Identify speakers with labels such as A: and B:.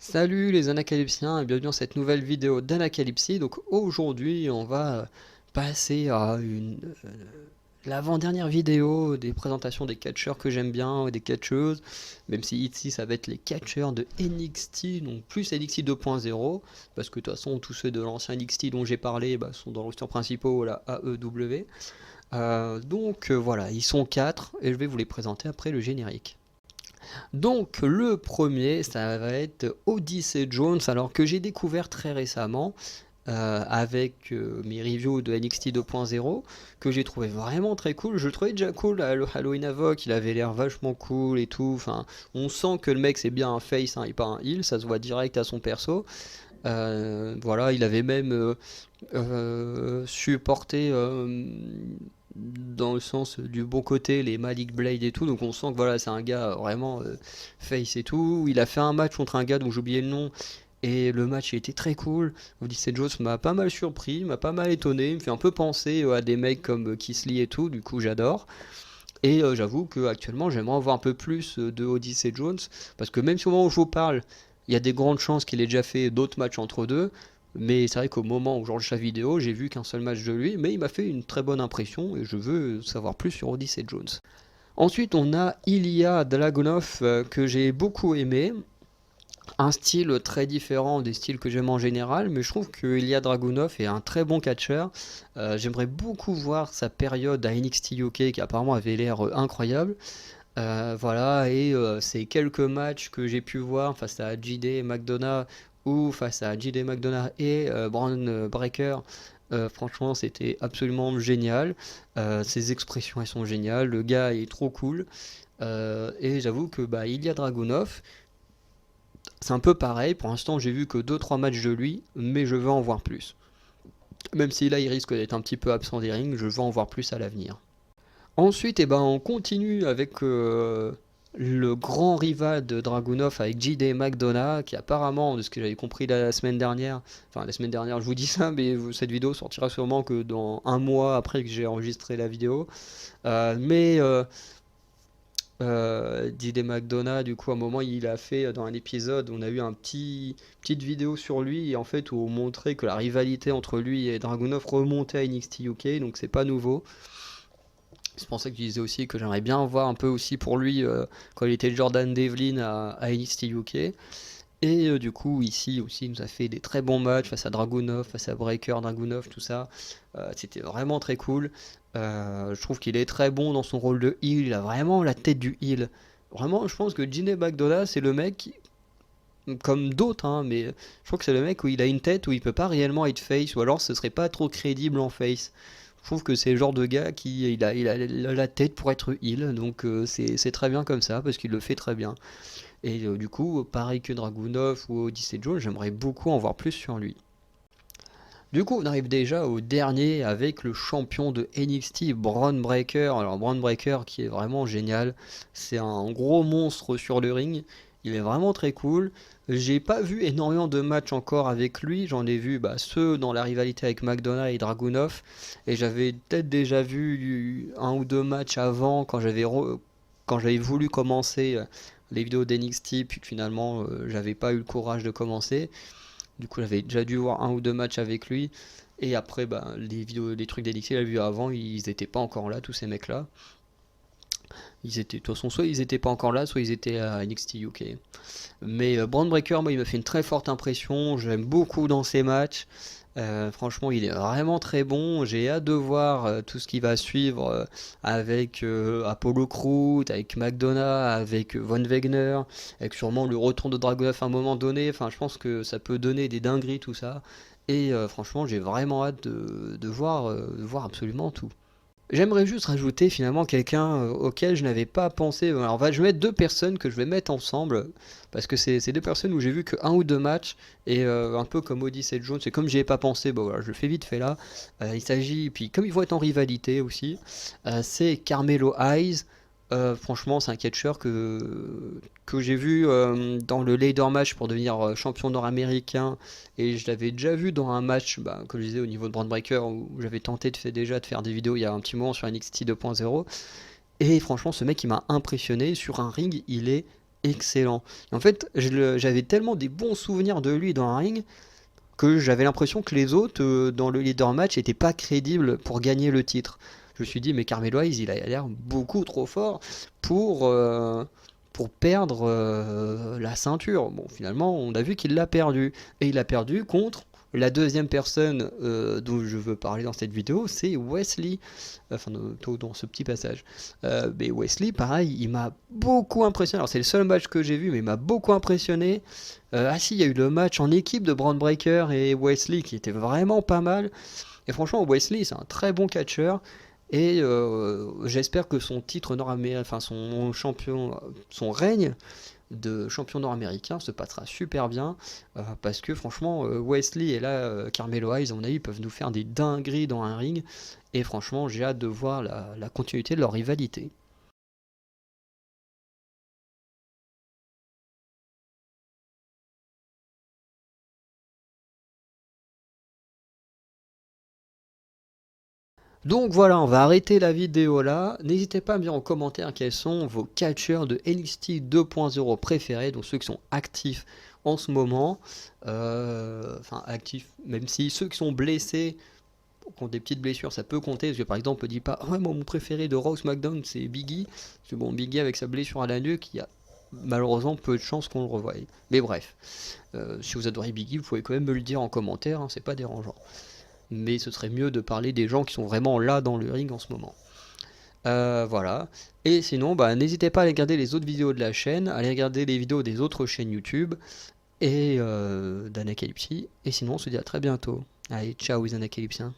A: Salut les anacalypsiens et bienvenue dans cette nouvelle vidéo d'Anacalypsie. Donc aujourd'hui on va passer à l'avant-dernière vidéo des présentations des catcheurs que j'aime bien, des catcheuses, même si ici ça va être les catcheurs de NXT, donc plus NXT 2.0, parce que de toute façon tous ceux de l'ancien NXT dont j'ai parlé sont dans le roster principal, la AEW. Voilà, ils sont 4 et je vais vous les présenter après le générique. Donc le premier, ça va être Odyssey Jones, alors que j'ai découvert très récemment avec mes reviews de NXT 2.0, que j'ai trouvé vraiment très cool. Je le trouvais déjà cool à Halloween Havoc, il avait l'air vachement cool et tout. Enfin, on sent que le mec c'est bien un face hein, et pas un heel, ça se voit direct à son perso. Voilà, il avait même supporté dans le sens du bon côté les Malik Blade et tout, donc on sent que voilà c'est un gars vraiment face et tout. Il a fait un match contre un gars dont j'ai oublié le nom et le match était très cool. Odyssey Jones m'a pas mal surpris, m'a pas mal étonné, il me fait un peu penser à des mecs comme Keith Lee et tout, du coup j'adore. Et j'avoue que actuellement j'aimerais en voir un peu plus de Odyssey Jones, parce que même si au moment où je vous parle, il y a des grandes chances qu'il ait déjà fait d'autres matchs entre deux, mais c'est vrai qu'au moment où j'enregistre la vidéo, j'ai vu qu'un seul match de lui, mais il m'a fait une très bonne impression et je veux savoir plus sur Odyssey Jones. Ensuite, on a Ilya Dragunov que j'ai beaucoup aimé. Un style très différent des styles que j'aime en général, mais je trouve que Ilya Dragunov est un très bon catcheur. J'aimerais beaucoup voir sa période à NXT UK qui apparemment avait l'air incroyable. Voilà, et ces quelques matchs que j'ai pu voir face à JD McDonough ou face à JD McDonough et Braun Breaker, franchement c'était absolument génial. Ses expressions elles sont géniales, le gars est trop cool. Et j'avoue que Ilya Dragunov, c'est un peu pareil. Pour l'instant j'ai vu que deux trois matchs de lui, mais je veux en voir plus. Même si là il risque d'être un petit peu absent des rings, je veux en voir plus à l'avenir. Ensuite, on continue avec le grand rival de Dragunov avec JD McDonough, qui apparemment, de ce que j'avais compris la semaine dernière, enfin la semaine dernière je vous dis ça, mais cette vidéo sortira sûrement que dans un mois après que j'ai enregistré la vidéo. JD McDonough, du coup, à un moment, il a fait dans un épisode, on a eu petite vidéo sur lui, et en fait, où on montrait que la rivalité entre lui et Dragunov remontait à NXT UK, donc c'est pas nouveau. C'est pour ça que je disais aussi que j'aimerais bien voir un peu aussi pour lui quand il était Jordan Devlin à NXT UK. Et du coup, ici aussi, il nous a fait des très bons matchs face à Dragunov, face à Breaker, Dragunov, tout ça. C'était vraiment très cool. Je trouve qu'il est très bon dans son rôle de heel. Il a vraiment la tête du heel. Vraiment, je pense que Ginny McDonough, c'est le mec, comme d'autres, hein, mais je trouve que c'est le mec où il a une tête où il peut pas réellement être face, ou alors ce serait pas trop crédible en face. Je trouve que c'est le genre de gars qui il a la tête pour être heel, donc c'est très bien comme ça, parce qu'il le fait très bien. Et du coup, pareil que Dragunov ou Odyssey Jones, j'aimerais beaucoup en voir plus sur lui. Du coup, on arrive déjà au dernier avec le champion de NXT, Braun Breaker. Alors, Braun Breaker qui est vraiment génial. C'est un gros monstre sur le ring. Il est vraiment très cool. J'ai pas vu énormément de matchs encore avec lui. J'en ai vu ceux dans la rivalité avec McDonough et Dragunov. Et j'avais peut-être déjà vu un ou deux matchs avant quand j'avais voulu commencer les vidéos d'NXT. Puis que finalement, j'avais pas eu le courage de commencer. Du coup, j'avais déjà dû voir un ou deux matchs avec lui. Et après, les vidéos, les trucs d'NXT, j'avais vu avant, ils étaient pas encore là, tous ces mecs-là. Ils étaient, de toute façon, soit ils étaient pas encore là, soit ils étaient à NXT UK. Mais Braun Breaker, moi, il m'a fait une très forte impression. J'aime beaucoup dans ses matchs. Franchement, il est vraiment très bon. J'ai hâte de voir tout ce qui va suivre avec Apollo Crews, avec McDonough, avec Von Wagner, avec sûrement le retour de Dragunov à un moment donné. Enfin, je pense que ça peut donner des dingueries tout ça. Et franchement, j'ai vraiment hâte de voir absolument tout. J'aimerais juste rajouter finalement quelqu'un auquel je n'avais pas pensé. Alors, je vais mettre deux personnes que je vais mettre ensemble parce que c'est deux personnes où j'ai vu que un ou deux matchs et un peu comme Odyssey Jones. Et comme j'y ai pas pensé, voilà, je le fais vite fait là. Il s'agit, puis comme ils vont être en rivalité aussi, c'est Carmelo Hayes. Franchement, c'est un catcheur que j'ai vu dans le ladder match pour devenir champion nord-américain. Et je l'avais déjà vu dans un match, comme je disais, au niveau de Brand Breaker, où j'avais tenté déjà de faire des vidéos il y a un petit moment sur NXT 2.0. Et franchement, ce mec, il m'a impressionné. Sur un ring, il est excellent. Et en fait, j'avais tellement des bons souvenirs de lui dans un ring que j'avais l'impression que les autres dans le leader match n'étaient pas crédibles pour gagner le titre. Je me suis dit, mais Carmelo Hayes, il a l'air beaucoup trop fort pour, euh, pour perdre la ceinture. Bon, finalement, on a vu qu'il l'a perdu. Et il l'a perdu contre la deuxième personne dont je veux parler dans cette vidéo, c'est Wesley. Enfin, dans ce petit passage. Mais Wesley, pareil, il m'a beaucoup impressionné. Alors, c'est le seul match que j'ai vu, mais il m'a beaucoup impressionné. Ah si, il y a eu le match en équipe de Braun Breaker et Wesley qui était vraiment pas mal. Et franchement, Wesley, c'est un très bon catcheur. Et j'espère que son titre nord-américain, enfin son règne de champion nord-américain se passera super bien. Parce que franchement, Wesley et là, Carmelo Hayes, à mon avis, peuvent nous faire des dingueries dans un ring. Et franchement, j'ai hâte de voir la continuité de leur rivalité. Donc voilà, on va arrêter la vidéo là. N'hésitez pas à me dire en commentaire quels sont vos catcheurs de NXT 2.0 préférés, donc ceux qui sont actifs en ce moment. Enfin, actifs, même si ceux qui sont blessés, qui ont des petites blessures, ça peut compter. Parce que par exemple, on ne dit pas, ouais, moi mon préféré de Raw SmackDown c'est Biggie. Parce que bon, Biggie avec sa blessure à la nuque, il y a malheureusement peu de chances qu'on le revoie. Mais bref, si vous adorez Biggie, vous pouvez quand même me le dire en commentaire, hein, c'est pas dérangeant. Mais ce serait mieux de parler des gens qui sont vraiment là dans le ring en ce moment. Voilà. Et sinon, bah, n'hésitez pas à aller regarder les autres vidéos de la chaîne, à aller regarder les vidéos des autres chaînes YouTube et d'Anacalypsy. Et sinon, on se dit à très bientôt. Allez, ciao les Anacalypsiens.